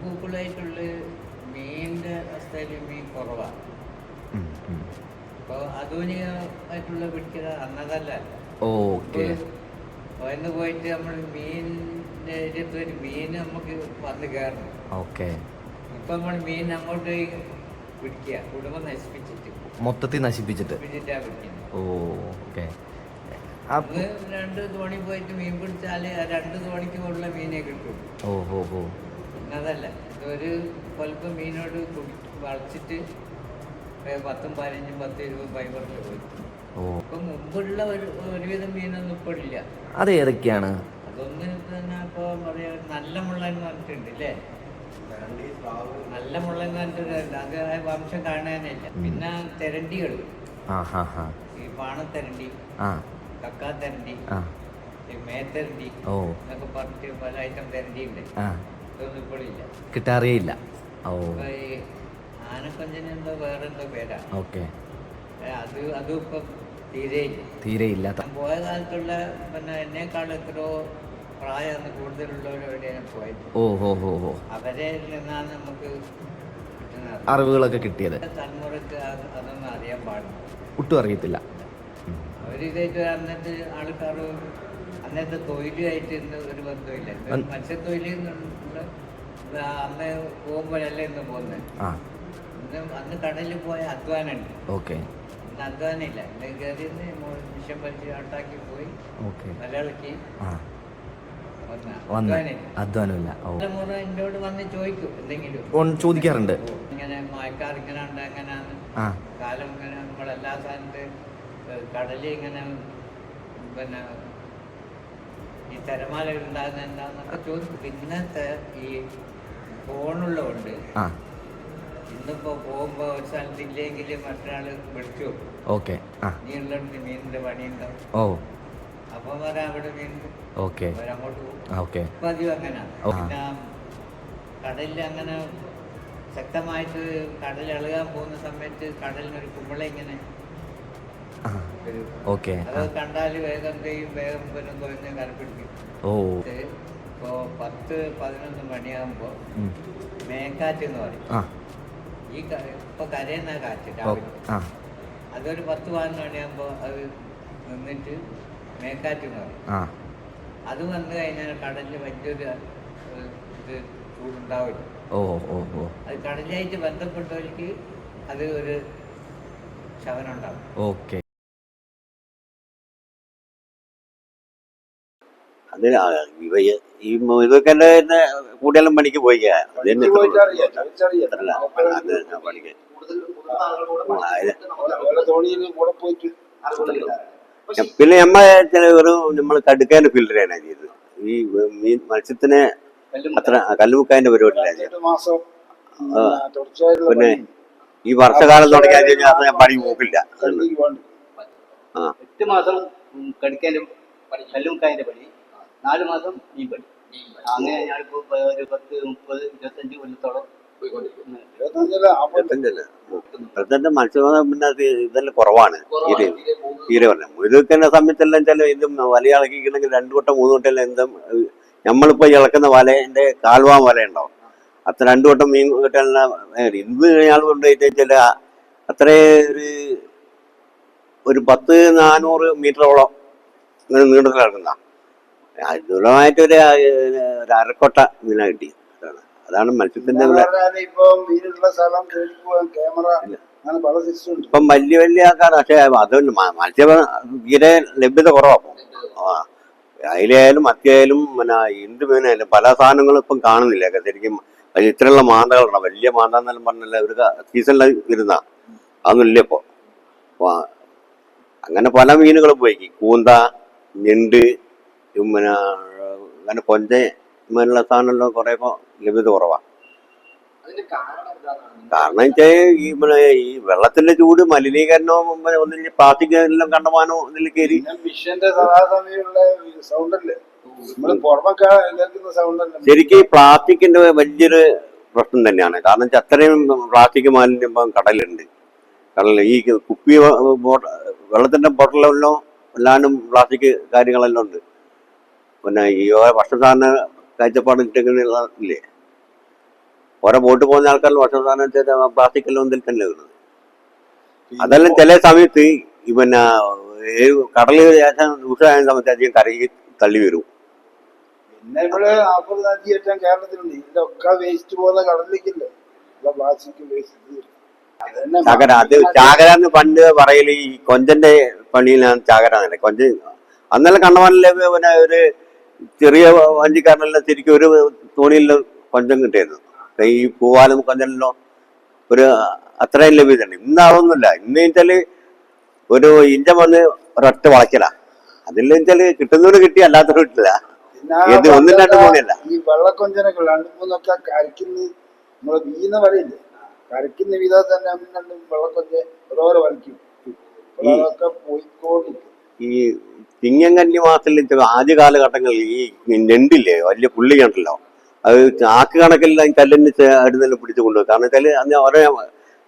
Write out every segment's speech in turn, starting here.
പോപ്പുലറായിട്ടുള്ള മീനിൻ്റെ അവസ്ഥയിൽ മീൻ കുറവാണ്. അപ്പോൾ ആധുനികമായിട്ടുള്ള പിടിക്കൽ അന്നതല്ല. ഓക്കെ. വന്ന് പോയിട്ട് നമ്മൾ മീനിൻ്റെ ഒരു മീൻ നമുക്ക് വന്ന് കയറണം. ഓക്കെ. ഇപ്പം നമ്മൾ മീൻ അങ്ങോട്ട് പിടിക്കുക, കുടുംബം നശിപ്പിച്ചിട്ട് മൊത്തത്തിൽ നശിപ്പിച്ചിട്ടാണ് പിടിക്കുന്നത്. ഓക്കെ. അത് 2 തോണി പോയിട്ട് മീൻ പിടിച്ചാൽ 2 തോണിക്ക് ഉള്ള മീനെ കിട്ടും. ഓഹോ. അതല്ല, ഇതൊരു കൊലപ്പം മീനോട് വളച്ചിട്ട് 10, 15, 10, 20 ഫൈബറിൽ പോയി. ഇപ്പം മുമ്പുള്ള ഒരുവിധം മീനൊന്നും ഇപ്പോൾ ഇല്ല. അത് ഏതൊക്കെയാണ്? അതൊന്നും തന്നെ ഇപ്പോൾ പറയാ നല്ല മുള്ളൻ പറഞ്ഞിട്ടുണ്ട് അല്ലേ? നല്ല മുള്ളൻ പറഞ്ഞിട്ടുണ്ട്. അത് ആ വംശം കാണാനില്ല. പിന്നെ തെരണ്ടികൾ, ഈ പാണത്തെരണ്ടി, കക്കാത്തെരണ്ടി, മേത്തെരണ്ടി എന്നൊക്കെ പറഞ്ഞിട്ട് പല ഐറ്റം തെരണ്ടി ഉണ്ട്. ഇതൊന്നും ഇപ്പോഴില്ല, കിട്ടാറിയില്ല. ആനക്കൊഞ്ചനെന്തോ വേറെ എന്തോ പേരാ. ഓക്കെ. അതും ഇപ്പം തീരെയില്ല. പോയ കാലത്തുള്ള പിന്നെ എന്നെക്കാളും എത്രയോ പ്രായം കൂടുതലുള്ളവരെവിടെയാണ് പോയത്. ഓഹോ. അവരെ നിന്നാണ് നമുക്ക് അറിവുകളൊക്കെ കിട്ടിയത്. തലമുറക്ക് അതൊന്നും അറിയാൻ പാടില്ല, ഒട്ടും അറിയത്തില്ല. അവരിതായിട്ട് അന്നത്തെ ആൾക്കാർ അന്നത്തെ തൊഴിലുമായിട്ട് ഇന്ന് ഒരു ബന്ധമില്ല. മത്സ്യത്തൊഴിൽ അന്ന് പോകുമ്പോഴല്ലേ ഇന്ന് പോകുന്നത്. അന്ന് കടലിൽ പോയ അധ്വാനുണ്ട്. ഓക്കെ. ഇന്ന് അധ്വാനില്ല. ഇന്ന് കയറി വിഷം വലിച്ച് ആട്ടാക്കി പോയി മലയാളിക്ക് അധ്വാനമില്ല. തലമുറ എന്നോട് വന്ന് ചോദിക്കും എന്തെങ്കിലും. ചോദിക്കാറുണ്ട്. ഇങ്ങനെ മഴക്കാർ ഇങ്ങനെ ഉണ്ട്, എങ്ങനെയാണ് കാലം, ഇങ്ങനെ നമ്മളെല്ലാ സ്ഥാനത്ത് കടലിൽ ഇങ്ങനെ പിന്നെ ഈ തിരമാല ഉണ്ടാകുന്ന എന്താന്നൊക്കെ ചോദിക്കും. പിന്നത്തെ ഈ ഫോണുള്ളതുകൊണ്ട് ഇന്നിപ്പോ പോകുമ്പോ ഒരു സ്ഥലത്തില്ലെങ്കിൽ മറ്റൊരാള് വിളിച്ചു ഓക്കെ നീ ഉള്ളിടത്ത് മീനിന്റെ പണിയുണ്ടാവും. അപ്പൊ വരാം അവിടെ മീൻ അവരങ്ങോട്ട് പോകും. ഇപ്പൊ അധികം അങ്ങനെയാണ്. പിന്നെ കടലിൽ അങ്ങനെ ശക്തമായിട്ട് കടൽ ഇളകാൻ പോകുന്ന സമയത്ത് കടലിനൊരു കുമ്പള ഇങ്ങനെ അത് കണ്ടാല് വേഗം ചെയ്യും, വേഗം പിന്നെ കുറഞ്ഞ് കരപ്പിടിക്കും. ഇപ്പോ 10, 11 മണിയാകുമ്പോ മേക്കാറ്റ് എന്ന് പറയും. ഈ ഇപ്പൊ കരയുന്ന കാറ്റ് രാവിലെ, അതൊരു 10, 11 മണിയാകുമ്പോ അത് നിന്നിട്ട് മേക്കാറ്റ് എന്ന് പറയും. അത് വന്നു കഴിഞ്ഞാൽ കടലിൽ വലിയൊരു ഇത് ചൂടുണ്ടാവില്ല. അത് കടലായിട്ട് ബന്ധപ്പെട്ടവർക്ക് അത് ഒരു ശമനം ഉണ്ടാവും. ഓക്കെ. അതിന് ഈ ഇതൊക്കെ കൂടുതലും പണിക്ക് പോയിക്കാ. പിന്നെ നമ്മൾ കടുക്കാൻ്റെ ഫിൽറ്ററാണ് ചെയ്തത്. ഈ മീൻ മത്സ്യത്തിന് അത്ര കല്ലുമുക്കാൻ്റെ പരിപാടിയിലാണ്. പിന്നെ ഈ വർഷകാലം തുടങ്ങിയാൽ കഴിഞ്ഞാൽ ഞാൻ പണി പോക്കില്ല. 8 മാസം കടിക്കാനും കല്ലുമുക്കായന്റെ പണി, 4 മാസം മീൻ പണി. അങ്ങനെ ഞാനിപ്പോ ഒരു 10, 30, 25 കൊല്ലത്തോളം മത്സ്യബന്ധനം പിന്നെ ഇതെല്ലാം കുറവാണ്. തീരെ പറഞ്ഞു ഇതൊക്കെ സമയത്തെല്ലാം ചില ഇത് വല ഇളക്കിക്കണമെങ്കിൽ 2 വട്ടം 3 വട്ടം എല്ലാം എന്താ നമ്മളിപ്പോ ഇളക്കുന്ന വലന്റെ കാൽവാൻ വല ഉണ്ടാവും. അത്ര 2 വട്ടം മീൻ കിട്ടാനുള്ള ഇന്ന് കഴിഞ്ഞാൽ കൊണ്ടുപോയിട്ട് ചില അത്രേ ഒരു 10-400 മീറ്ററോളം ഇങ്ങനെ നീണ്ടത്തിൽ ഇറക്കുന്ന ദൂരമായിട്ട് ഒരു അരക്കൊട്ട മീന കിട്ടി. അതാണ് മത്സ്യത്തിന്റെ ഇപ്പം വലിയ വലിയ ആൾക്കാർ. പക്ഷെ അതൊന്നും മത്സ്യ തീരെ ലഭ്യത കുറവാണ്. അയിലായാലും മത്തിയായാലും പിന്നെ എന്ത് മീനായാലും പല സാധനങ്ങളും ഇപ്പം കാണുന്നില്ല ശരിക്കും. ഇത്രയുള്ള മാന്തകളുണ്ടോ, വലിയ മാന്ത എന്നെല്ലാം പറഞ്ഞല്ല ഒരു സീസണിൽ ഇരുന്ന അതൊന്നും ഇല്ല ഇപ്പൊ. അങ്ങനെ പല മീനുകളും പോയി. കൂന്ത, ഞണ്ട്, പിന്നെ അങ്ങനെ കൊഞ്ച ഇങ്ങനെയുള്ള സാധനമെല്ലാം കുറെ ഇപ്പൊ ലഭ്യത കുറവാണ്. കാരണം വെച്ചാൽ ഈ വെള്ളത്തിന്റെ ചൂട്, മലിനീകരണവും ഒന്നില്ല പ്ലാസ്റ്റിക് എല്ലാം കണ്ടമാനോ ഇതിൽ കയറി. ശരിക്കും ഈ പ്ലാസ്റ്റിക്കിന്റെ വലിയൊരു പ്രശ്നം തന്നെയാണ്. കാരണം വെച്ചാൽ അത്രയും പ്ലാസ്റ്റിക് മാലിന്യം ഇപ്പം കടലുണ്ട്. കടലിൽ ഈ കുപ്പി വെള്ളത്തിന്റെ ബോട്ടിലെല്ലാം എല്ലാണ്ടും പ്ലാസ്റ്റിക് കാര്യങ്ങളെല്ലാം ഉണ്ട്. പിന്നെ ഈ ഭക്ഷണസാധന കാഴ്ചപ്പാടില്ലേ ഓരോ ബോട്ട് പോകുന്ന ആൾക്കാരിൽ വർഷസാധനം പ്ലാസ്റ്റിക് എല്ലാം ഒന്നിൽ തന്നെ വീണത്. അതെല്ലാം ചില സമയത്ത് പിന്നെ കടല് ഉഷായ സമയത്ത് അധികം കരയ്ക്ക് തള്ളി വരും. പിന്നെ ഇവിടെ 40 നദി ഏറ്റവും കേരളത്തിലുണ്ട്. ഇതിലൊക്കെ വേസ്റ്റ് പോലെ കടലിലേക്കില്ലേ പ്ലാസ്റ്റിക് വേസ്റ്റ്. ചാകര, അത് ചാകര എന്ന് പണ്ട് പറയല് ഈ കൊഞ്ചന്റെ പണിയിലാണ് ചാകര എന്നല്ലേ. കൊഞ്ചൻ അന്നെല്ലാം കണ്ണവാനിലെ പിന്നെ ഒരു ചെറിയ വഞ്ചിക്കാരനെല്ലാം ശരിക്കും ഒരു തോണിയിലും കൊഞ്ചം കിട്ടിയായിരുന്നു. ഈ പൂവാലും കൊഞ്ചനല്ലോ ഒരു അത്രയും ലഭ്യതയുണ്ട്. ഇന്ന് അതൊന്നുമില്ല. ഇന്ന് വെച്ചാല് ഒരു ഇഞ്ചം വന്ന് ഒരൊറ്റ വളയ്ക്കല. അതിൽ വെച്ചാല് കിട്ടുന്നവര് കിട്ടി, അല്ലാത്തവര് കിട്ടില്ല. ഇത് ഒന്നും രണ്ടും തോണിയല്ല. ഈ വെള്ളക്കൊഞ്ചനൊക്കെ 2-3 കരയ്ക്കുന്ന നമ്മള് വീണ വരയില്ലേ, കരയ്ക്കുന്ന വിധം തന്നെ ഒന്നും രണ്ടും വെള്ളക്കൊഞ്ച ഓരോരോ വലിക്കും. അതൊക്കെ പോയിക്കോണ്ടിരിക്കും. ഈ ചിങ്ങങ്കന്നി മാസത്തിൽ ആദ്യ കാലഘട്ടങ്ങളിൽ ഈ ഞണ്ടില്ലേ വലിയ പുള്ളി കണ്ടല്ലോ, അത് ചാക്ക് കണക്കെല്ലാം കല്ലിന് അടുന്നെല്ലാം പിടിച്ചു കൊണ്ടുപോകും. കാരണം വെച്ചാല് അന്ന് ഓരോ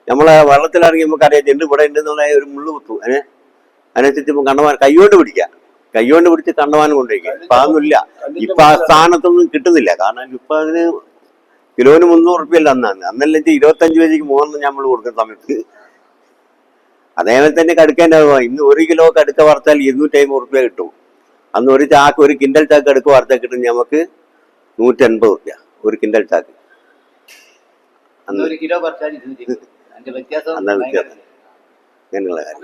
നമ്മളെ വെള്ളത്തിലിറങ്ങി നമുക്കറിയാം ഞണ്ട് ഇവിടെ ഉണ്ടെന്നുള്ള ഒരു മുള്ളു കുത്തു. അതിനനുസരിച്ച് കണ്ടവാൻ കൈകൊണ്ട് പിടിക്കുക, കൈകൊണ്ട് പിടിച്ച് കണ്ടവാനും കൊണ്ടുപോയിക്കുക. ഇപ്പൊ അതൊന്നുമില്ല. ഇപ്പൊ ആ സ്ഥാനത്തൊന്നും കിട്ടുന്നില്ല. കാരണം ഇപ്പൊ അതിന് കിലോന് 300 റുപ്യല്ല അന്നാണ്. അന്നല്ല 25 രൂപയ്ക്ക് 3 നമ്മൾ കൊടുക്കുന്ന സമയത്ത്. അതേപോലെ തന്നെ കടുക്കേൻ്റെ ഇന്ന് 1 കിലോ കടുക്ക വറുത്താൽ 250 റുപ്യ കിട്ടും. അന്ന് ഒരു ചാക്ക്, ഒരു കിൻഡൽ ചാക്ക് കടുക്ക വറുത്താൽ കിട്ടും നമുക്ക് 180 റുപ്യ ഒരു കിൻഡൽ ചാക്ക്. അന്ന് 1 കിലോ അന്നാ വ്യത്യാസം. അങ്ങനെയുള്ള കാര്യം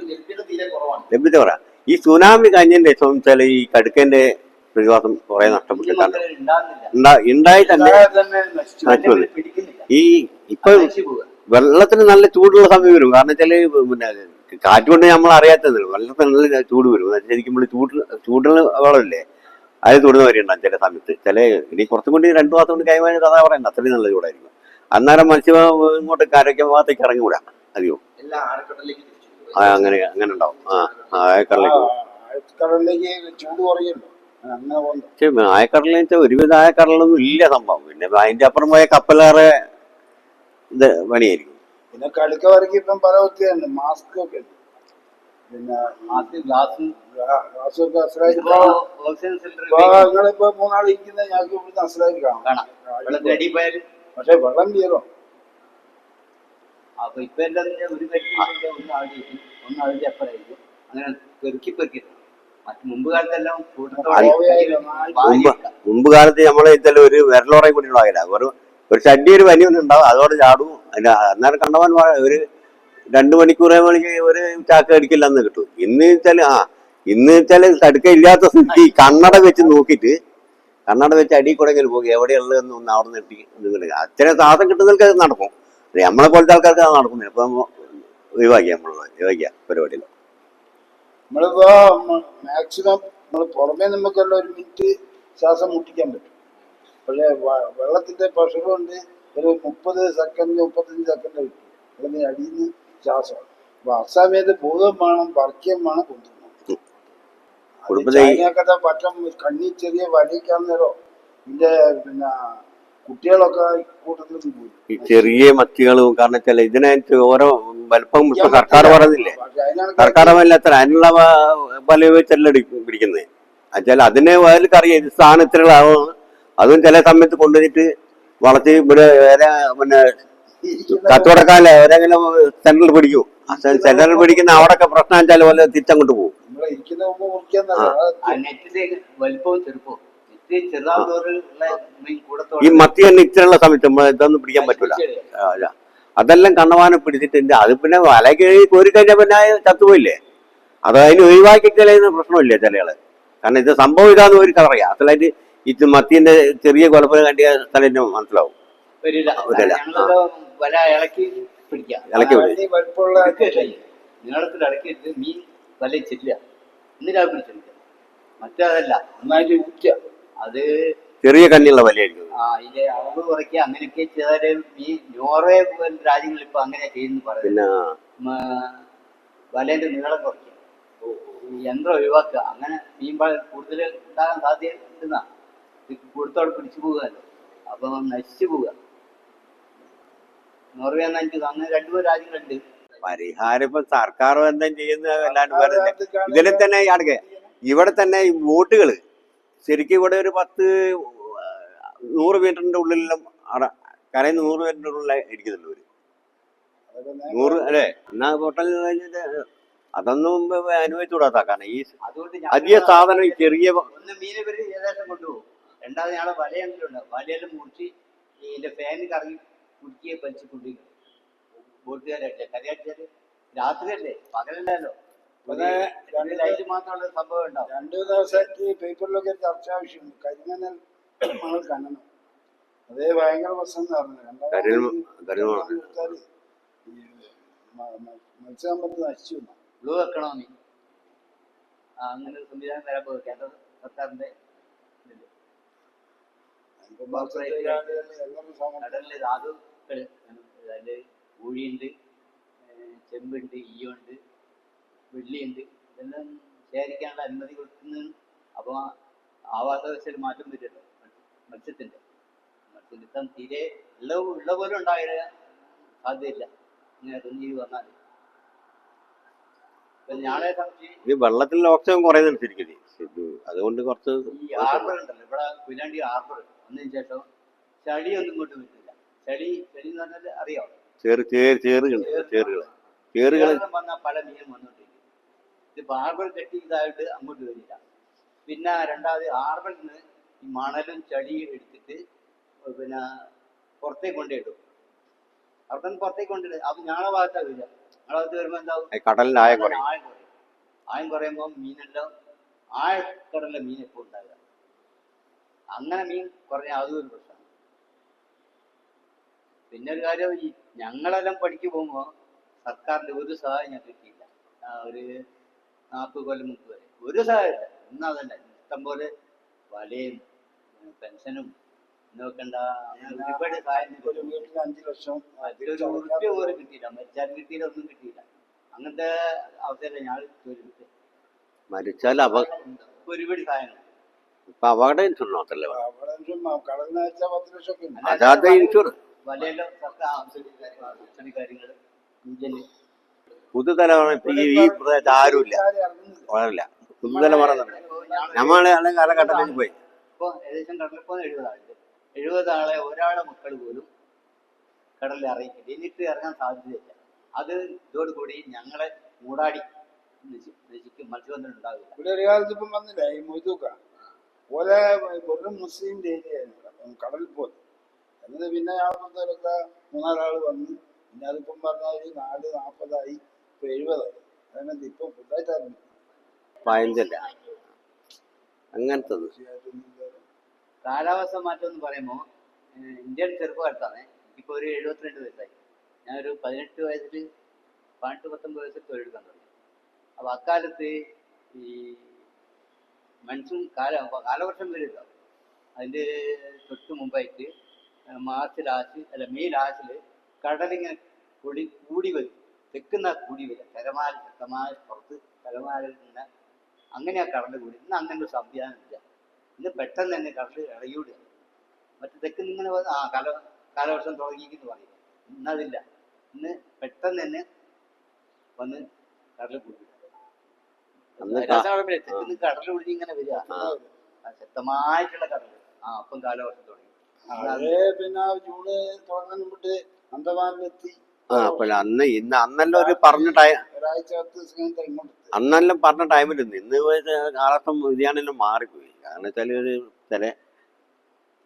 ലഭ്യത പറയാം. ഈ സുനാമി കഴിഞ്ഞതിന്റെ ശേഷം വെച്ചാൽ ഈ കടുക്കേന്റെ വിശ്വാസം കുറെ നഷ്ടപ്പെട്ടിട്ടാണ്. ഉണ്ടായി തന്നെ നശിച്ചു. ഈ ഇപ്പൊ വെള്ളത്തിന് നല്ല ചൂടുള്ള സമയം വരും. കാരണം വെച്ചാല് പിന്നെ കാറ്റുകൊണ്ട് നമ്മൾ അറിയാത്തത് വെള്ളത്തിന് നല്ല ചൂട് വരും. ശരിക്കും ചൂടുള്ള വെള്ളമില്ലേ, അത് തൊടുന്ന വരെ ഉണ്ടാകും ചില സമയത്ത്. ഇനി കുറച്ചും കൂടി 2 മാസം കൊണ്ട് കൈമാറി കഥ പറയണ്ട, അത്രയും നല്ല ചൂടായിരിക്കും. അന്നേരം മത്സ്യം ഇങ്ങോട്ട് കരയ്ക്ക് ഭാഗത്തേക്ക് ഇറങ്ങിവിടാം അധികം. അങ്ങനെ ഉണ്ടാവും. ആഴക്കടലിലേക്ക് ചൂട് കുറയല്ലോ, അങ്ങനെ ആയക്കടലിൽ വെച്ചാൽ ഒരുവിധ ആയക്കടലൊന്നും ഇല്ല സംഭവം. പിന്നെ അതിന്റെ അപ്പുറം പോയ കപ്പലേറെ ഇത് പണിയായിരിക്കും. പിന്നെ കടുക്ക വരയ്ക്ക് ഇപ്പം പല ഒത്തിരിയുണ്ട്. മാസ്ക് ഒക്കെ ഉണ്ട്, പിന്നെ ഗ്ലാസ്സൊക്കെ അസലായിട്ട് നിങ്ങളിപ്പോ 3 ആൾ ഇരിക്കുന്ന ഞങ്ങൾക്ക് ഇവിടുന്ന് അസലായിട്ട് കാണാം. പക്ഷെ വെള്ളം കയറും. അപ്പൊ ഇപ്പൊ എന്താ ഒരു ഒന്നാഴ്ച അപ്പുറമായിരിക്കും. അങ്ങനെ പെറുക്കി മറ്റു മുമ്പ് കാലത്തെല്ലാം മുമ്പ് കാലത്ത് നമ്മളെ ഇതെല്ലാം ഒരു വിരലോറയും കൂടി ഉണ്ടാകില്ല. ഒരു ചട്ടി ഒരു വലിയൊന്നും ഉണ്ടാവും, അതോടെ ചാടും. അന്നേരം കണ്ടവൻ ഒരു 2 മണിക്കൂർ ഒരു ചാക്ക് അടിക്കില്ല എന്ന് കിട്ടും. ഇന്ന് വെച്ചാല് തടുക്ക ഇല്ലാത്ത സ്ഥിതി കണ്ണട വെച്ച് നോക്കിയിട്ട് കണ്ണട വെച്ച് അടി കൂടെങ്കിലും പോകും എവിടെയുള്ളതെന്ന് ഒന്ന് അവിടെ നിർത്തി അച്ഛനെ സാധനം കിട്ടുന്നവർക്ക് നടക്കും. നമ്മളെ പോലത്തെ ആൾക്കാർക്ക് അത് നടക്കുന്നില്ല. ഇപ്പൊ ഒഴിവാക്കിയ പരിപാടിയിൽ നമ്മളിപ്പോ മാക്സിമം നമ്മൾ പുറമേ നമുക്കെല്ലാം 1 മിനിറ്റ് ശ്വാസം മുട്ടിക്കാൻ പറ്റും. പക്ഷെ വെള്ളത്തിന്റെ പ്രഷർ കൊണ്ട് ഒരു 30 സെക്കൻഡ് 35 സെക്കൻഡ് കിട്ടും അല്ലെങ്കിൽ അടിയിൽ നിന്ന് ശ്വാസം. അപ്പൊ അസാമയത്ത് ബോധം വേണം, പറിക്കാൻ വേണം, കൊണ്ടുപോകണം. പറ്റം കണ്ണി ചെറിയ വലിക്കാൻ നേരോ ഇതിന്റെ പിന്നെ കുട്ടികളൊക്കെ കൂട്ടത്തിൽ പോയി ഈ ചെറിയ മത്തികളും. കാരണം വെച്ചാൽ ഇതിനനുസരിച്ച് ഓരോ വലുപ്പം ഇപ്പൊ സർക്കാർ പറയുന്നില്ലേ, സർക്കാർ വല്ലാത്ത അതിനുള്ള വല വെച്ചല്ല പിടിക്കുന്നത്. എന്നുവെച്ചാൽ അതിനെ വയൽക്കറിയാം ഇത് സ്ഥാനം ഇത്രകളാവും. അതും ചില സമയത്ത് കൊണ്ടുവന്നിട്ട് വളർത്തി ഇവിടെ പിന്നെ കത്തുകൊടുക്കാല്ലേ അവരെങ്കിലും സെന്ററിൽ പിടിക്കും. സെന്ററിൽ പിടിക്കുന്ന അവിടെയൊക്കെ പ്രശ്നം വെച്ചാൽ പോലെ തിരിച്ചങ്ങോട്ട് പോകും. ഈ മത്തി തന്നെ ഇച്ചിലുള്ള സമയത്ത് ഇതൊന്നും പിടിക്കാൻ പറ്റൂല. അതെല്ലാം കണ്ണവാനം പിടിച്ചിട്ടുണ്ട്. അത് പിന്നെ വല കോരി കഴിഞ്ഞാൽ പിന്നെ ചത്തുപോയില്ലേ. അത് അതിന് ഒഴിവാക്കി കളയുന്ന പ്രശ്നമില്ല ചിലയാള്. കാരണം ഇത് സംഭവം ഇതാന്ന് ഒരു കറിയാം. അസലായിട്ട് ഇത് മത്തിന്റെ ചെറിയ കുഴപ്പം കണ്ടിയ സ്ഥലം മനസ്സിലാവും. ഇളക്കി നീളത്തിൽ ഇളക്കിയിട്ട് മീൻ വലയിൽ ചെല്ലുക, എന്നിട്ട് അത് പിടിച്ചെടുക്കുക. മറ്റേതല്ല, നന്നായിട്ട് അത് ചെറിയ കണ്ണിയുള്ള വലയായിരിക്കും. അതിന്റെ അളവ് കുറയ്ക്കുക. അങ്ങനെയൊക്കെ ചെയ്താല് ഈ നോർവേ രാജ്യങ്ങളിൽ ഇപ്പൊ അങ്ങനെ ചെയ്യുന്നു പറയുന്നത്. വലേന്റെ നീളം കുറയ്ക്കുക, യന്ത്രം ഒഴിവാക്കുക. അങ്ങനെ മീൻ കൂടുതൽ ഉണ്ടാകാൻ സാധ്യത ഉണ്ടെന്നാ. കൂടുതലോടെ പിടിച്ചു പോകുകയല്ലോ, അപ്പൊ നശിച്ചു പോവുക. നോർവേ എന്നാ എനിക്ക് അങ്ങനെ 2-3 രാജ്യങ്ങളുണ്ട്. പരിഹാരം ഇപ്പൊ സർക്കാർ എന്തെങ്കിലും ചെയ്യുന്നത് അല്ലാണ്ട് വേറെ ഇതിൽ തന്നെ ഇവിടെ തന്നെ ഈ ബോട്ടുകള് ശരിക്കും ഇവിടെ ഒരു 10-100 മീറ്ററിന്റെ ഉള്ളിലെല്ലാം കരയിൽ 100 പേരുടെ ഉള്ളിൽ ഇരിക്കുന്നുണ്ട് ഒരു അതൊക്കെ 100 അല്ലേ. എന്നാ ഹോട്ടലിൽ കഴിഞ്ഞിട്ട് അതൊന്നും അനുഭവിച്ചുകൂടാത്ത കാരണം ഈ അതുകൊണ്ട് അധിക സാധനം ഈ ചെറിയ ഒന്ന് മീൻ ഇവര് ഏകദേശം കൊണ്ടുപോകും. രണ്ടാമത് ഞങ്ങളെ വലയുണ്ട്, വലയെല്ലാം മുറിച്ച് ഇതിന്റെ ഫാന് കറങ്ങി കുടിക്കുകയെ വലിച്ചു കൊണ്ടിരിക്കും. ബോട്ടുകാരല്ലേ കരയടിച്ചാല് രാത്രിയല്ലേ പകലല്ലല്ലോ, രണ്ട് ലൈറ്റ് മാത്രമുള്ള സംഭവം ഉണ്ടാവും. 2 ദിവസമായിട്ട് പേപ്പറിലൊക്കെ ചർച്ച ആവശ്യമുണ്ട്. കരിമണൽ മണൽ ഖനനം അതേ ഭയങ്കര പ്രശ്നം എന്ന് പറഞ്ഞു. മത്സ്യസമ്പത്ത് നശിച്ചു. ബ്ലൂ എക്കണോമി അങ്ങനെ ഒരു സംവിധാനം വരാൻ പോകും കേന്ദ്ര സർക്കാരിന്റെ ഇതില്. കടലില് ധാതുക്കള് അതില് ഊഴിയുണ്ട്, ചെമ്പുണ്ട്, ഈയുണ്ട്, വെള്ളിയുണ്ട്, ഇതെല്ലാം ശേഖരിക്കാനുള്ള അനുമതി കൊടുക്കുന്നു. അപ്പോൾ ആവാസ വ്യവസ്ഥയിൽ മാറ്റം വരുമല്ലോ മത്സ്യത്തിന്റെ. മത്സ്യബന്ധം തീരെ ഉള്ള പോലും ഉണ്ടായ സാധ്യതയില്ല ഇങ്ങനെ തുഞ്ഞി വന്നാൽ. ഞാളെ ഈ വെള്ളത്തിൽ ഓക്സിജൻ കുറയുന്നതനുസരിക്കും അതുകൊണ്ട് കുറച്ച് ഈ ഹാർബർ ഉണ്ടല്ലോ ഇവിടെ കൊയിലാണ്ടി ഹാർബർ വന്നതിന് ശേഷം ചളിയൊന്നും ഇങ്ങോട്ട് പറ്റില്ല. ചളി എന്ന് പറഞ്ഞാൽ അറിയാം, ചേറുകൾ വന്നാൽ പല മീനും വന്നോണ്ടിരിക്കും. ഇത് ഹാർബർ കെട്ടി ഇതായിട്ട് അങ്ങോട്ട് വരില്ല. പിന്നെ രണ്ടാമത് ഹാർബറിൽ നിന്ന് ഈ മണലും ചളിയും എടുത്തിട്ട് പിന്നെ പുറത്തേക്ക് കൊണ്ടിടും. അവിടെ നിന്ന് പുറത്തേക്ക് കൊണ്ടിടും. അത് ഞങ്ങളെ ഭാഗത്താണ് വരിക. ഞങ്ങളെ ഭാഗത്ത് വരുമ്പോൾ എന്താവും, കടലിന്റെ ആയം കുറയും. ആയം കുറയുമ്പോൾ മീനെല്ലാം ആഴക്കടലിലെ മീൻ എപ്പോൾ ഉണ്ടാകുക. അങ്ങനെ മീൻ കുറഞ്ഞ അതും ഒരു പ്രശ്നമാണ്. പിന്നെ ഒരു കാര്യം, ഈ ഞങ്ങളെല്ലാം പഠിക്ക് പോകുമ്പോൾ സർക്കാരിന്റെ ഒരു സഹായം ഞാൻ കിട്ടിയില്ല. ഒരു 40 കൊല്ലം മുമ്പ് വരെ ഒരു സഹായമില്ല. ഇന്നതല്ല, ഇഷ്ടംപോലെ വലയും പെൻഷനും നോക്കണ്ട, അങ്ങനെ ഒരുപാട് സഹായം. ഒരു വീട്ടിൽ 5 ലക്ഷം ഉറുപ്പ്യ പോലും കിട്ടിയില്ല. മരിച്ചാലും കിട്ടിയില്ല, ഒന്നും കിട്ടിയില്ല. അങ്ങനത്തെ അവസരം ഞാൻ ചോദിച്ചു. മരിച്ചാൽ ഒരുപാട് സഹായങ്ങൾ ഇപ്പൊ അപകട ഇൻഷുറൻസ് അല്ലേ കടലിന് അയച്ചാൽ 10 ലക്ഷം അതാ ഇൻഷുറൻസ്. വലയെല്ലാം സർക്കാർ കാര്യങ്ങൾ ഇന്ത്യയിൽ പുതുതലമുറ ഇപ്പൊ ഈ പ്രദേശത്ത് ആരുമില്ല, വളരില്ല. പുതുതലമുറ നമ്മളെ കാലഘട്ടത്തിൽ പോയി. ഇപ്പൊ ഏകദേശം കടലിൽ പോകുന്ന 70 ആളുണ്ട്. 70 ആളെ ഒരാളെ മക്കൾ പോലും കടലിൽ ഇറങ്ങിക്കില്ല. എന്നിട്ട് ഇറങ്ങാൻ സാധ്യതയില്ല. അത് ഇതോടുകൂടി ഞങ്ങളെ മൂടാടി നശിക്കും, മത്സ്യബന്ധനം ഉണ്ടാവില്ല. ഇവിടെ ഒരു കാലത്ത് ഇപ്പം വന്നില്ല ഈ മൊയ്തൂക്ക പോലെ വെറും മുസ്ലിമിന്റെ ഏരിയ ആയിരുന്നു കടലിൽ പോയി. എന്നിട്ട് പിന്നെ ആവുമ്പോഴത്തേക്കൊക്കെ 3-4 ആള് വന്ന് പിന്നെ അതിപ്പം പറഞ്ഞാൽ 440 ഇപ്പൊ 70 അതന്നെ ഇപ്പൊ പുതുതായിട്ടായിരുന്നു. പയഞ്ചല്ല അങ്ങനത്തെ കാലാവസ്ഥ മാറ്റം എന്ന് പറയുമ്പോൾ ഇന്ത്യൻ ചെറുപ്പകാലത്താണ്. എനിക്കിപ്പോൾ ഒരു 72 വയസ്സായി. ഞാനൊരു 18 വയസ്സിൽ 18-19 വയസ്സിൽ തൊഴിലെടുക്കാൻ തുടങ്ങി. അപ്പോൾ അക്കാലത്ത് ഈ മൺസൂൺ കാലവർഷം വരുമല്ലോ, അതിൻ്റെ തൊട്ട് മുമ്പായിട്ട് മെയ് ലാസ്റ്റിൽ കടലിങ്ങനെ കൂടി വരും. തെക്കുന്ന കൂടി വരിക, തിരമാല ശക്തമായ പുറത്ത് തിരമാലയിൽ നിന്ന് അങ്ങനെയാണ് കടൽ കൂടി. ഇന്ന് അങ്ങനെ ഒരു സംവിധാനം ഇല്ല. ഇന്ന് പെട്ടെന്ന് തന്നെ കടൽ ഇളകിവിടുക. മറ്റു തെക്കുന്ന ഇങ്ങനെ കാലവർഷം തുടങ്ങിയെന്ന് പറയും. ഇന്നതില്ല. ഇന്ന് പെട്ടെന്ന് തന്നെ വന്ന് കടൽ കൂടി തെക്കുന്ന കടൽ ഒഴിഞ്ഞ് ഇങ്ങനെ വരിക, ശക്തമായിട്ടുള്ള കടൽ. അപ്പം കാലവർഷം തുടങ്ങി. പിന്നെ ജൂണ് തുടങ്ങാൻ മുമ്പ് അന്തമാനിലെത്തി. അന്നെല്ലാം ഒരു പറഞ്ഞ ടൈം, ഒരാഴ്ച 10 ദിവസം ഇങ്ങോട്ട് അന്നെല്ലാം പറഞ്ഞ ടൈമിൽ ഇന്ന് കാലത്തും വ്യതിയാനെല്ലാം മാറിപ്പോയി. കാരണം വെച്ചാൽ ഒരു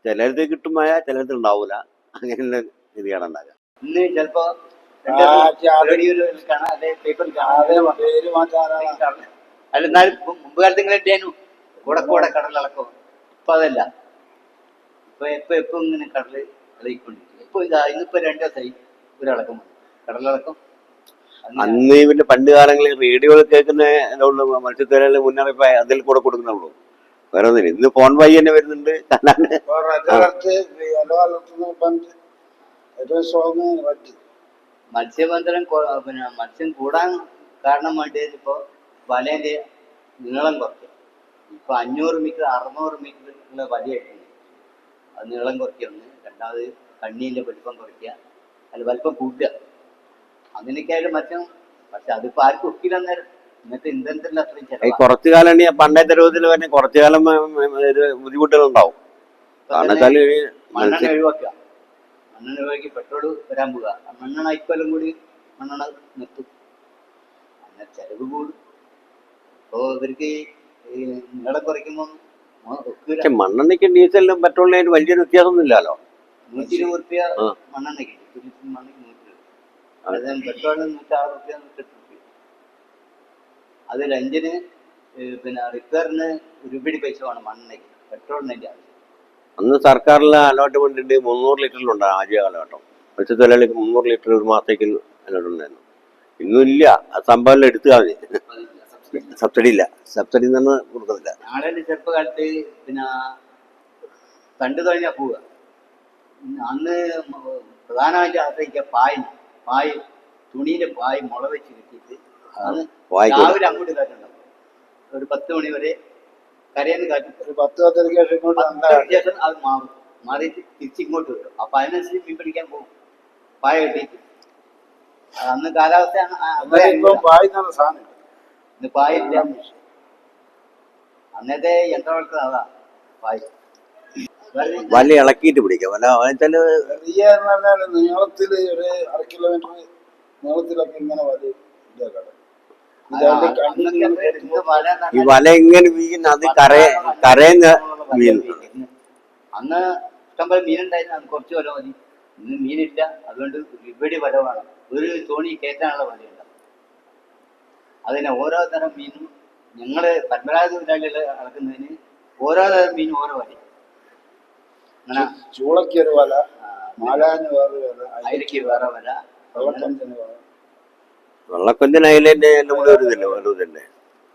ചിലരത് കിട്ടുമായ ചിലരത് ഉണ്ടാവൂല. അങ്ങനെയുള്ള രീതിയാണ് ഉണ്ടാകുക. ഇന്ന് ചിലപ്പോ പേര് മാറ്റാനാണ്. അല്ല, എന്നാലും മുമ്പ് കാലത്ത് ഇങ്ങനെ ഇട്ടേനു കൂടെ കടലിളക്കം. ഇപ്പൊ അതല്ല. ഇപ്പൊ ഇങ്ങനെ കടല് ഇളകിക്കൊണ്ടിരിക്കും. ഇന്നിപ്പോ 2 ദിവസമായി ഒരിളക്കം വന്നു, കടലിളക്കം. അന്ന് പിന്നെ പണ്ട് കാലങ്ങളിൽ റേഡിയോ കേൾക്കുന്ന മത്സ്യത്തൊഴിലാളി മുന്നറിയിപ്പ് അതിൽ കൂടെ കൊടുക്കുന്നുള്ളൂ, വേറെ ഒന്നില്ല. ഇന്ന് ഫോൺ വഴി തന്നെ വരുന്നുണ്ട്. മത്സ്യബന്ധനം പിന്നെ മത്സ്യം കൂടാൻ കാരണം വേണ്ടി ഇപ്പൊ വലേന്റെ നീളം കുറയ്ക്കുക. ഇപ്പൊ 500 മീറ്റർ 600 മീറ്റർ ഉള്ള വലയായിട്ടുണ്ട്. അത് നീളം കുറയ്ക്കുക ഒന്ന്. രണ്ടാമത് കണ്ണീന്റെ വലിപ്പം കുറയ്ക്കുക, അല്ല വലിപ്പം കൂട്ടുക. അങ്ങനെയൊക്കെയായിട്ട് മത്സ്യം. പക്ഷെ അതിപ്പോ ആർക്കും ഒക്കില്ല. നേരം ഇന്നത്തെ ഇന്ധനത്തിൽ അത്രയും ചിലവ്. കുറച്ചു കാലം പണ്ടത്തെ രൂപത്തിൽ തന്നെ കുറച്ചു കാലം ബുദ്ധിമുട്ടുകൾ ഉണ്ടാവും. മണ്ണെണ്ണ ഒഴിവാക്കുക. മണ്ണെണ്ണ ഒഴിവാക്കി പെട്രോൾ വരാൻ പോവുക. മണ്ണെണ്ണ ഇക്കൊല്ലം കൂടി മണ്ണെണ്ണ നിർത്തും. അങ്ങനെ ചെലവ് കൂടും. അപ്പോൾ ഇവർക്ക് ഈ നീളം കുറയ്ക്കുമ്പോൾ പക്ഷെ മണ്ണെണ്ണയ്ക്കും ഡീസലിനും പെട്രോളിനും വലിയൊരു വ്യത്യാസമൊന്നും ഇല്ലല്ലോ. 120 റുപ്യ മണ്ണെണ്ണയ്ക്ക്, മണ്ണെണ്ണയ്ക്ക് 100 രൂപ. അതായത് പെട്രോളിന് 106 റുപ്യ 108 റുപ്യ. അതിൽ അഞ്ചിന് പിന്നെ റിപ്പയറിന് രൂപയുടെ പൈസ വേണം മണ്ണെണ്ണയ്ക്ക്, പെട്രോളിൻ്റെ ആവശ്യം. അന്ന് സർക്കാരിലെ അലോട്ട്മെന്റ് ഉണ്ട് 300 ലിറ്ററിലുണ്ട് ആദ്യ കാലഘട്ടം. മത്സ്യത്തൊഴിലാളിക്ക് 300 ലിറ്റർ ഒരു മാസത്തേക്ക് അലോട്ട് ഉണ്ടായിരുന്നു. ഇന്നും ഇല്ല. ആ സംഭവം എടുത്തു കളഞ്ഞ്. സബ്സിഡി ഇല്ല. സബ്സിഡി തന്നെ കൊടുക്കുന്നില്ല. നാളെ ചെറുപ്പകാലത്ത് പിന്നെ കണ്ടു കഴിഞ്ഞാൽ പോവുക. അന്ന് പ്രധാനമായിട്ട് ആശ്രയിക്കുക പായ് തുണീൻ്റെ പായ് മുള വെച്ച് കിട്ടിയിട്ട് അന്ന് രാവിലെ അങ്ങോട്ട് കാറ്റുണ്ടാവും. ഒരു 10 മണി വരെ കരയെന്ന് കാറ്റ്, ഒരു 10-10 ശേഷം അത് മാറിയിട്ട് തിരിച്ചിങ്ങോട്ട് വരും. അപ്പൊ അതിനനുസരിച്ച് മീൻ പിടിക്കാൻ പോകും പായ കെട്ടിയിട്ട്. അന്ന് കാലാവസ്ഥ സാധനം ഇന്ന് പായില്ല. അന്നത്തെ യന്ത്രവൽക്കൃത അതാ പായ്. വല ഇളക്കിയിട്ട് പിടിക്കാം. വല വെച്ചാല് നീളത്തില് ഒരു 1/2 കിലോമീറ്റർ നീളത്തിലൊക്കെ ഇങ്ങനെ വല ഈ വല ഇങ്ങനെ വീഴുന്ന അത് കരയുന്ന വീഴുന്നു. അന്ന് ഇഷ്ടംപോലെ മീനുണ്ടായിരുന്നു. അത് കുറച്ച് വല മതി. ഇന്ന് മീനില്ല. അതുകൊണ്ട് ഇവിടെ വല വേണം. ഒരു തോണി കയറ്റാനുള്ള വലയുണ്ടാവും. അതിനെ ഓരോ തരം മീനും ഞങ്ങള് പരമ്പരാഗത തൊഴിലാളികൾ ഇറക്കുന്നതിന് ഓരോ തരം മീനും ഓരോ വല. അങ്ങനെ ചൂളയ്ക്ക് ഒരു വല, മാലാന് വേറെ വല, അയലയ്ക്ക് വേറെ വല, വെള്ളക്കൊഞ്ചന് വല. വെള്ളക്കൊഞ്ചൻ അയിലന്റെ എല്ലാം കൂടെ ഒരു ഇതല്ലേ.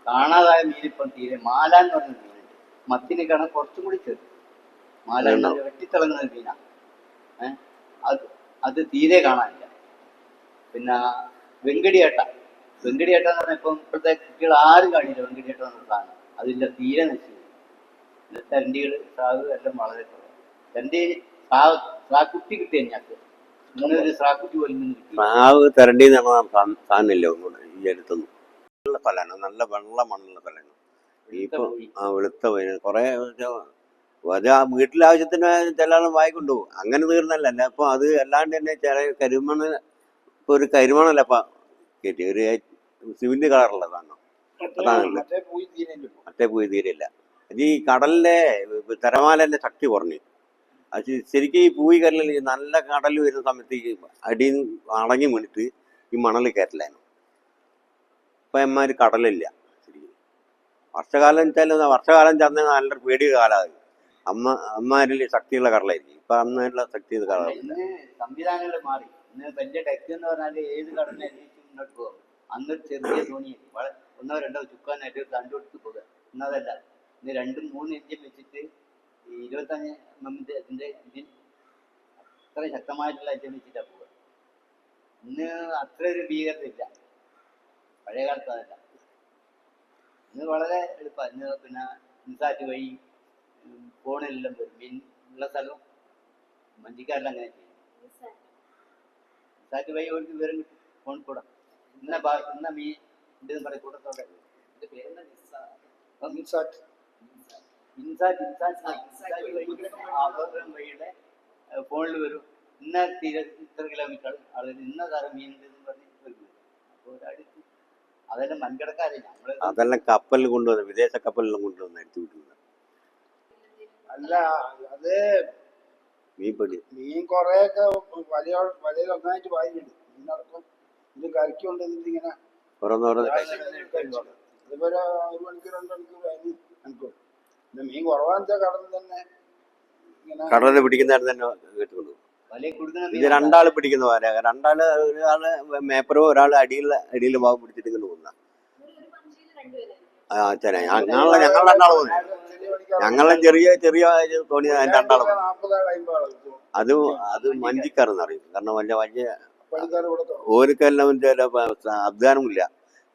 കാണാതായ മീനിപ്പം തീരെ മാലാന്ന് പറഞ്ഞ മീനുണ്ട്. മത്തിനെ കാണാൻ കുറച്ചും കൂടി ചെറുത്. മാലാൻ വെട്ടിത്തിളങ്ങുന്ന ഒരു മീനാ. അത് തീരെ കാണാനില്ല. പിന്നെ വെങ്കടിയേട്ട എന്ന് പറഞ്ഞാൽ ഇപ്പം ഇപ്പോഴത്തെ കുട്ടികൾ ആരും കാണില്ല. വെങ്കടിയേട്ട എന്ന സാധനം അതില്ല, തീരെ നശിച്ചു. തരണ്ടികൾ സ്രാവ് എല്ലാം വളരെ കുറവ്. തരണ്ടി സ്രാക്കുട്ടി കിട്ടിയ ഞങ്ങൾക്ക് ഇങ്ങനെ ഒരു സ്രാക്കുട്ടി പോലും കിട്ടി. സ്രാവ് തരണ്ടി സാധനമില്ല ഒന്നുകൂടെ ഈ അടുത്തൊന്നും. നല്ല സ്ഥലമാണ്, നല്ല വെള്ള മണ്ണുള്ള സ്ഥലമാണ്. ഇപ്പൊ വെളുത്ത കുറെ വീട്ടിലെ ആവശ്യത്തിന് ചില ആളും വായിക്കൊണ്ടുപോകും. അങ്ങനെ തീർന്നല്ല. അപ്പൊ അത് അല്ലാണ്ട് തന്നെ ചില കരിമണ്ണ്, ഇപ്പൊ ഒരു കരിമണ്ണല്ല ഇപ്പൊ കയറ്റി ഒരു സിമെന്റ് കളറുള്ള സാധനം. അതാണല്ലോ മറ്റേ പോയി തീരില്ല. അത് ഈ കടലിലെ തിരമാലന്റെ ശക്തി കുറഞ്ഞു. അത് ശരിക്കും ഈ പൂയി കരലിൽ നല്ല കടൽ വരുന്ന സമയത്ത് ഈ അടിയിൽ അടങ്ങി വീണിട്ട് ഈ മണൽ കയറ്റലായിരുന്നു. ഇപ്പൊ എമ്മാര് കടലില്ല. ശരിക്കും വർഷകാലം ചെന്ന നല്ലൊരു പേടിയ കാലമാണ്. അമ്മാരിൽ ശക്തിയുള്ള കടലായിരിക്കും. ഇപ്പൊ അന്നുള്ള ശക്തി കടലില്ല. സംവിധാനങ്ങൾ മാറി. ഇന്ന് വലിയ ടെക് എന്ന് പറഞ്ഞാല് ഏത് കടലിനെ അന്വേഷിച്ച് മുന്നോട്ട് പോകും. അന്ന് ചെറിയ തോണി 1-2 ചുക്കാനായിട്ട് കണ്ടുകൊടുത്ത് പോകുക. എന്നതല്ല, ഇന്ന് 2-3 എഞ്ചിൻ വെച്ചിട്ട് 25 ഇതിന്റെ എഞ്ചിൻ അത്ര ശക്തമായിട്ടുള്ള എഞ്ചിൻ വെച്ചിട്ടാണ് പോവുക. ഇന്ന് അത്ര ഒരു ഭീകരത ഇല്ല. പഴയ കാലത്ത് അതല്ല. ഇന്ന് വളരെ എളുപ്പമാണ്. ഇന്ന് പിന്നെ ഇൻസാറ്റ് വഴി ഫോണിലെല്ലാം വരും. മീൻ ഉള്ള സ്ഥലവും മഞ്ചിക്കാരെല്ലാം അങ്ങനെ ചെയ്യും. ഇൻസാറ്റ് വഴി അവർക്ക് വിവരം കിട്ടും. ഫോൺ കൂടെ ഇന്ന മീൻ ഉണ്ടെന്ന് പറയും. കൂട്ടത്തോടെ വഴിയുടെ ഫോണിൽ വരും. ഇന്ന ഇത്ര കിലോമീറ്റർ ആളുകൾ ഇന്ന തരം മീൻ ഉണ്ടെന്ന് പറഞ്ഞ് വരും. അപ്പോൾ ഒരടുത്ത് അതെല്ലാം വൻകിടക്കാരെ നമ്മള് അതെല്ലാം കപ്പലിൽ കൊണ്ടുവന്ന്, വിദേശ കപ്പലിലും കൊണ്ടുവന്ന് അടിച്ചു വിട്ടുന്നത്. അല്ല, അത് മീൻ കൊറേയൊക്കെ വലയിൽ ഒന്നായിട്ട് വായിട്ടുണ്ട്. മീനടക്കം ഇത് കരയ്ക്കൊണ്ട് ഇങ്ങനെ ഓരോന്നോരോ അതുപോലെ 1 മണിക്കൂർ 2 മണിക്കൂർ കഴിഞ്ഞ് എനിക്കും. പിന്നെ മീൻ കുറവാന്ന് വെച്ചാൽ കടലിൽ തന്നെ കടലിൽ പിടിക്കുന്നവർ തന്നെ കേട്ടുകൊണ്ടു. ഇത് 2 ആള് പിടിക്കുന്ന പോലെ. 2 ആള്, ഒരാള് മേപ്പറോ ഒരാൾ അടിയിൽ ഭാഗം പിടിച്ചിട്ട് ഇങ്ങനെ പോകുന്ന. ഞങ്ങൾ 2 ആള് പോകുന്നത്. ഞങ്ങളെ ചെറിയ തോണി 2 ആള്. അത് മഞ്ചിക്കാരെന്ന് അറിയും. കാരണം വലിയ ഓർക്കെല്ലാം ചില അധ്വാനമില്ല.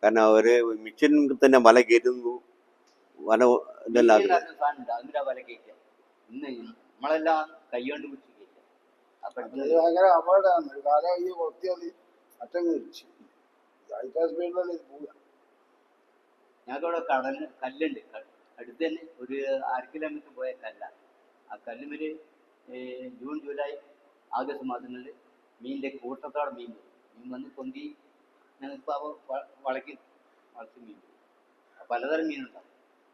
കാരണം അവര് മിഷൻ തന്നെ വല കയറ്റുന്നു. വല ഇതെല്ലാം നമ്മളെല്ലാം കൈകൊണ്ട് പിടിച്ചില്ല. ഭയങ്കര അപകടമാണ്. ഒരു കാലം ഈ കൊത്തിയാൽ അറ്റങ്ങ് തിരിച്ചു സ്പീഡിലല്ലേ ഇത് പോവുക. ഞങ്ങൾക്കവിടെ കല്ലുണ്ട് അടുത്ത് തന്നെ. ഒരു 1/2 കിലോമീറ്റർ പോയ കല്ല. ആ കല്ലുമേല് ജൂൺ ജൂലൈ ആഗസ്റ്റ് മാസങ്ങളിൽ മീനിൻ്റെ കൂട്ടത്തോടെ മീൻ വരും. മീൻ വന്ന് പൊന്തി ഞങ്ങൾക്ക് അവ വളയ്ക്കും, വളർത്തി മീൻ വരും. പലതരം മീനുണ്ടാവും,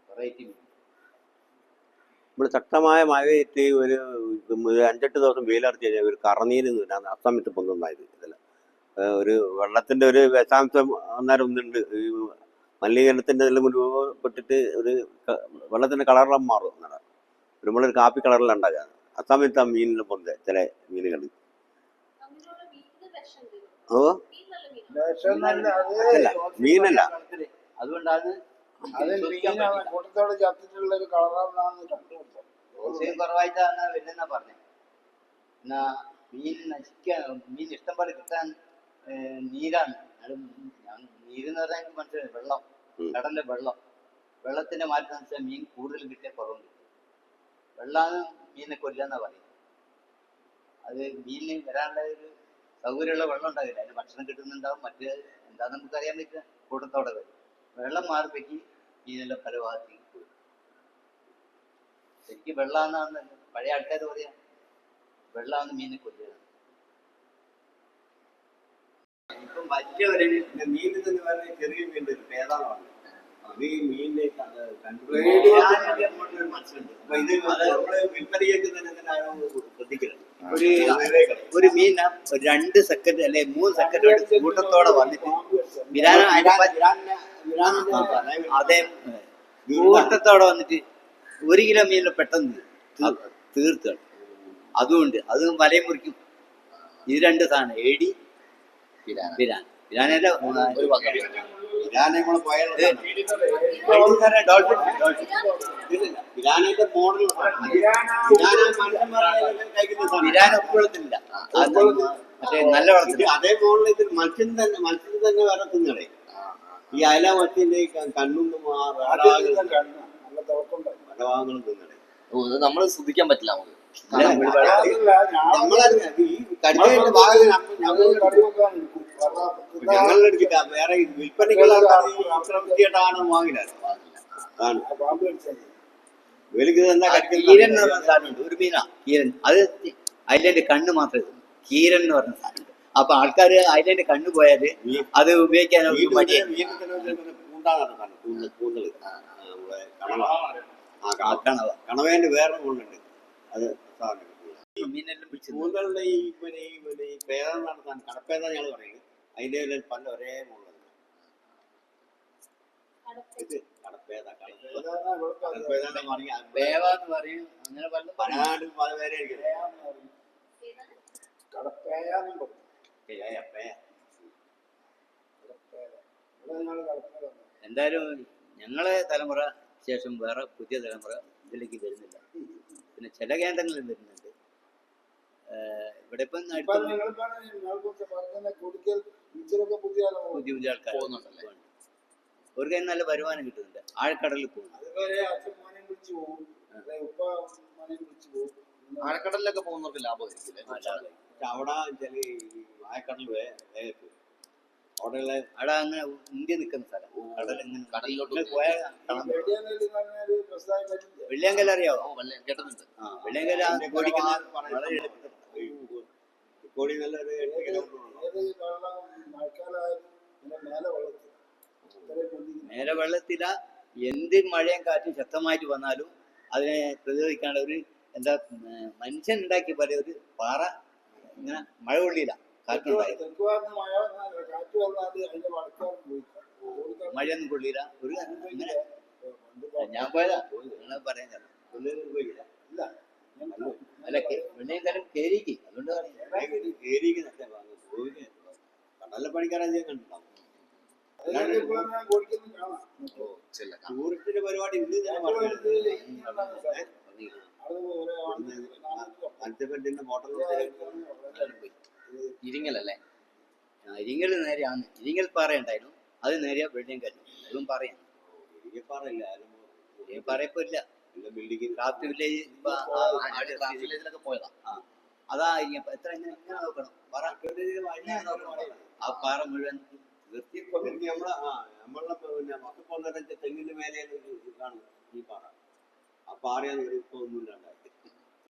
വെറൈറ്റി മീൻ. ഇവിടെ ശക്തമായ മഴയേറ്റ് ഒരു 5-8 ദിവസം വെയിലറച്ച് കഴിഞ്ഞാൽ ഒരു കറനീര് അസമയത്ത് പൊന്തുണ്ടായത് ഇതിൽ ഒരു വെള്ളത്തിൻ്റെ ഒരു വിഷാംശം അന്നേരം ഒന്നുണ്ട്. ഈ മലിനീകരണത്തിൻ്റെ എല്ലാം രൂപപ്പെട്ടിട്ട് ഒരു വെള്ളത്തിൻ്റെ കളറെല്ലാം മാറും. അന്നേരം നമ്മളൊരു കാപ്പി കളറിലുണ്ടാകുക അസമയത്ത് ആ മീനിൽ പൊന്ത ചില മീനുകൾ. ഓ അല്ല മീനല്ല, അതുകൊണ്ടാണ് അത് മീനാണ് കൂട്ടത്തോടെ ചത്തിട്ടുള്ള ഒരു കളറാണെന്നാണ് കണ്ടുപിടിച്ചത്. ഓക്സിജൻ കുറവായിട്ടാണ് വരുന്ന പറഞ്ഞത്. എന്നാ മീൻ നശിക്കാൻ, മീൻ ഇഷ്ടം പോലെ കിട്ടാൻ നീരാണ്. നീരെന്ന് പറഞ്ഞാൽ എനിക്ക് മനസ്സിലായി, വെള്ളം, കടലിലെ വെള്ളം. വെള്ളത്തിന്റെ മാറ്റം വെച്ചാൽ മീൻ കൂടുതൽ കിട്ടിയാൽ കുറവും കിട്ടും. വെള്ളമാണ് മീനെ കൊല്ലാന്നാ പറയുന്നത്. അത് മീനിന് വരാനുള്ള ഒരു സൗകര്യമുള്ള വെള്ളം ഉണ്ടാകില്ല, അതിന് ഭക്ഷണം കിട്ടുന്നുണ്ടാവും, മറ്റ് എന്താണെന്ന് നമുക്കറിയാൻ പറ്റില്ല. കൂട്ടത്തോടെ വരും. വെള്ളം മാറിപ്പറ്റി മീനെല്ലാം പല ഭാഗത്തേക്ക് പോയി. ശരിക്കും വെള്ളമാണെന്നാണ് പഴയ ആൾക്കാർ പറയാം, വെള്ളമാണ് മീനെ കൊല്ലുക. ഇപ്പം വലിയ ഒരു മീനിൽ തന്നെ വേറെ ചെറിയ മീൻ്റെ ഒരു പേതാളമാണ്. അത് ഈ മീനിനെ മനസ്സിലുണ്ട്. അപ്പൊ ഇത് നമ്മള് വിൽപ്പനയ്ക്ക് തന്നെ ശ്രദ്ധിക്കണം. ഒരു മീന 2 സെക്കൻഡ് അല്ലെ 3 സെക്കൻഡ് കൂട്ടത്തോടെ വന്നിട്ട് അതേ കൂട്ടത്തോടെ വന്നിട്ട് 1 കിലോ മീനിൽ പെട്ടെന്ന് തീർത്തുകയാണ്. അതുകൊണ്ട് അത് മലയും മുറിക്കും. ഇത് 2 സാധനം, ഏടി പിരാനല്ല മോഡൽ പിരാന ഉപ്പുവെള്ളത്തിലില്ല, മറ്റേ നല്ല വെള്ളത്തിൽ. അതേ മോഡൽ ഇത് മത്സ്യം തന്നെ വേറെ തിന്നടേ. ഈ അയല മത്സ്യന്റെ കണ്ണും പല ഭാഗങ്ങളും തിന്നടേ. നമ്മൾ ശ്രദ്ധിക്കാൻ പറ്റില്ല നമുക്ക്. ഞങ്ങളെടുക്കില്ല, വേറെ വിൽപ്പനയ്ക്കുള്ള വൃത്തിയായിട്ടാണ് വാങ്ങില്ല. കീരൻ എന്ന് പറഞ്ഞ സാധനമുണ്ട്, ഒരു മീനാ കീരൻ. അത് അതിന്റെ കണ്ണ് മാത്രമേ, കീരൻ എന്ന് പറഞ്ഞ സാധനമുണ്ട്. അപ്പൊ ആൾക്കാര് അതിന്റെ കണ്ണ് പോയാല് അത് ഉപയോഗിക്കാൻ കണവേന്റെ വേറെ കൊണ്ടുണ്ട്. അത് മീനെല്ലാം പിടിച്ചു. കൂന്തളുടെ ഈ പേര നടത്താൻ കടപ്പേത ഞങ്ങൾ പറയുന്നത് അതിന്റെ പല ഒരേ മുള്ളത്. വേവാന്ന് പറയും, അങ്ങനെ പല പേരെ എന്തായാലും ഞങ്ങളെ തലമുറ ശേഷം വേറെ പുതിയ തലമുറ ഇതിലേക്ക് വരുന്നില്ല. പിന്നെ ചില കേന്ദ്രങ്ങളിൽ വരുന്നുണ്ട്. ഇവിടെ ഇപ്പം പുതിയ പുതിയ ആൾക്കാർ പോകുന്നുണ്ടല്ലേ, അവർക്ക് നല്ല വരുമാനം കിട്ടുന്നുണ്ട്. ആഴക്കടലിൽ പോകുന്നു, ആഴക്കടലിലൊക്കെ പോകുന്നവർക്ക് ലാഭമായിരിക്കും. അവിടെ ആഴക്കടൽ അവിടെ അങ്ങനെ ഇന്ത്യ നിൽക്കുന്ന സ്ഥലം. കടലിലോട്ട് പോയാൽ വെള്ളിയാങ്കൽ അറിയാവോ? കേട്ടിട്ടുണ്ട്. വെള്ളിയാങ്കൽ കോടി നല്ലൊരു 8 കിലോമീറ്റർ നേരെ വെള്ളത്തില. എന്ത് മഴയും കാറ്റും ശക്തമായിട്ട് വന്നാലും അതിനെ പ്രതിരോധിക്കാനുള്ള ഒരു എന്താ മനുഷ്യൻ ഉണ്ടാക്കിയ പോലെ ഒരു പാറ ഇങ്ങനെ മഴ കൊള്ളിയില്ല, കാറ്റുണ്ടായി മഴയൊന്നും കൊള്ളിയില്ല. ഒരു ഇങ്ങനെ ഞാൻ പോയതാ, നിങ്ങളെ പറയാൻ അല്ല വെള്ളിയങ്കാലം കേരിക്ക്. അതുകൊണ്ട് നല്ല പണിക്കാരാൻ കണ്ടിട്ടുണ്ടാവും. ടൂറിസ്റ്റിന്റെ പരിപാടി മത്സ്യബന്ധന്റെ മോട്ടോർ ഇരിങ്ങലല്ലേ? ഇരിങ്ങൽ നേരെയാണ്. ഇരിങ്ങൽ പാറ ഉണ്ടായിരുന്നു, അത് നേരെയാ വെള്ളിയങ്കാലം. അതും പറയാണ് പറയപ്പോ ഇല്ല. ക്രാഫ്റ്റ് വില്ലേജിലൊക്കെ പോയതാ. അതാ എത്ര ഇങ്ങനെ നോക്കണം പറ. ആ പാറ മുഴുവൻ നമ്മളെ മക്കൾക്കൊന്നര തെങ്ങിന്റെ മേലെ കാണും ഈ പാറ. ആ പാറയാണ് ഇപ്പൊ ഒന്നുമില്ലാണ്ടായി.